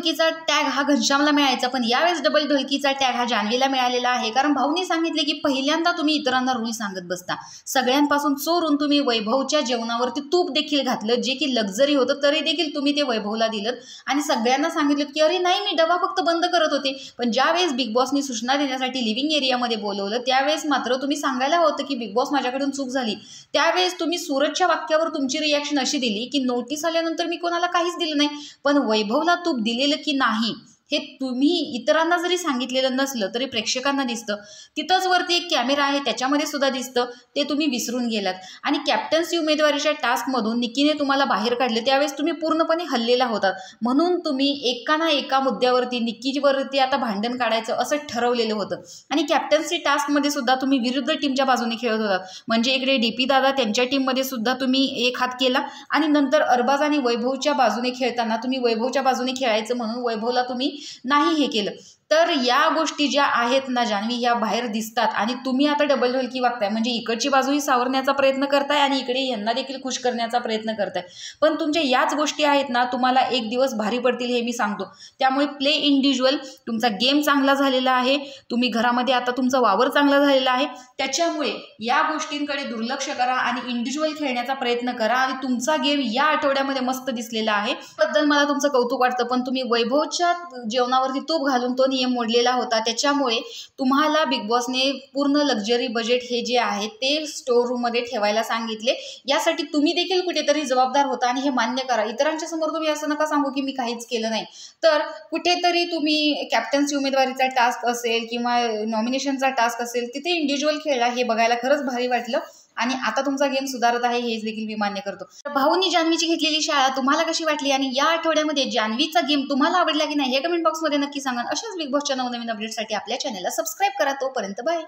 ढोलकीचा tag हा घनश्यामला मिळायचा, पण यावेळेस डबल ढोलकीचा टॅग हा जान्हवीला मिळालेला आहे। कारण भाऊनी सांगितले की पहिल्यांदा तुम्ही इतरांना रूल सांगत बसता, सगळ्यांपासून चोरून तुम्ही वैभवच्या जेवणावरती तूप देखील घातलं, जे की लक्झरी होतं, तरी देखील तुम्ही ते वैभवला दिलं आणि सगळ्यांना सांगितलं की अरे नाही, मी डबा फक्त बंद करत होते। पण ज्यावेळेस बिग बॉसनी सूचना देण्यासाठी लिव्हिंग एरियामध्ये बोलवलं, त्यावेळेस मात्र तुम्ही सांगायला होतं की बिग बॉस माझ्याकडून चूक झाली। त्यावेळेस तुम्ही सूरजच्या वाक्यावर तुमची रिॲक्शन अशी दिली की नोटीस आल्यानंतर मी कोणाला काहीच दिलं नाही, पण वैभवला तूप दिलेलं की नाही हे तुम्ही इतरांना जरी सांगितलेलं नसलं तरी प्रेक्षकांना दिसतं। तिथंच वरती एक कॅमेरा आहे, त्याच्यामध्ये सुद्धा दिसतं, ते तुम्ही विसरून गेलात। आणि कॅप्टन्सी उमेदवारीच्या टास्कमधून निकीने तुम्हाला बाहेर काढले, त्यावेळेस तुम्ही पूर्णपणे हल्लेला होतात, म्हणून तुम्ही एका ना एका मुद्द्यावरती निकीवरती आता भांडण काढायचं असं ठरवलेलं होतं। आणि कॅप्टन्सी टास्कमध्ये सुद्धा तुम्ही विरुद्ध टीमच्या बाजूने खेळत होतात, म्हणजे इकडे डीपी दादा त्यांच्या टीममध्ये सुद्धा तुम्ही एक हात केला आणि नंतर अरबाज आणि वैभवच्या बाजूने खेळताना तुम्ही वैभवच्या बाजूने खेळायचं म्हणून वैभवला तुम्ही नाही हे केलं। तर या गोष्टी ज्या आहेत ना जान्हवी, ह्या बाहेर दिसतात आणि तुम्ही आता डबल ढोलकी वागताय, म्हणजे इकडची बाजूही सावरण्याचा प्रयत्न करताय आणि इकडे यांना देखील खुश करण्याचा प्रयत्न करताय। पण तुमच्या याच गोष्टी आहेत ना, तुम्हाला एक दिवस भारी पडतील हे मी सांगतो। त्यामुळे प्ले इंडिव्हिज्युअल, तुमचा गेम चांगला झालेला आहे, तुम्ही घरामध्ये आता तुमचा वावर चांगला झालेला आहे, त्याच्यामुळे या गोष्टींकडे दुर्लक्ष करा आणि इंडिव्हिज्युअल खेळण्याचा प्रयत्न करा आणि तुमचा गेम या आठवड्यामध्ये मस्त दिसलेला आहे, बद्दल मला तुमचं कौतुक वाटतं। पण तुम्ही वैभवच्या जेवणावरती तूप घालून तो नियम मोडलेला होता, त्याच्यामुळे तुम्हाला बिग बॉसने पूर्ण लक्झरी बजेट हे जे आहे ते स्टोर रूम मध्ये ठेवायला सांगितले। यासाठी तुम्ही देखील कुठेतरी जबाबदार होता आणि हे मान्य करा। इतरांच्या समोर तुम्ही असं नका सांगू की मी काहीच केलं नाही। तर कुठेतरी तुम्ही कॅप्टन्सी उमेदवारीचा टास्क असेल किंवा नॉमिनेशनचा टास्क असेल, तिथे इंडिव्हिज्युअल खेळला, हे बघायला खरंच भारी वाटलं आणि आता तुमचा गेम सुधारत आहे, हेच देखील मी मान्य करतो। भाऊनी जान्हवीची घेतलेली शाळा तुम्हाला कशी वाटली आणि या आठवड्यामध्ये जान्हवीचा गेम तुम्हाला आवडला की नाही हे कमेंट बॉक्समध्ये नक्की सांगा। अशाच बिग बॉसच्या नवनवीन अपडेटसाठी आपल्या चॅनलला सबस्क्राईब करा। तोपर्यंत बाय।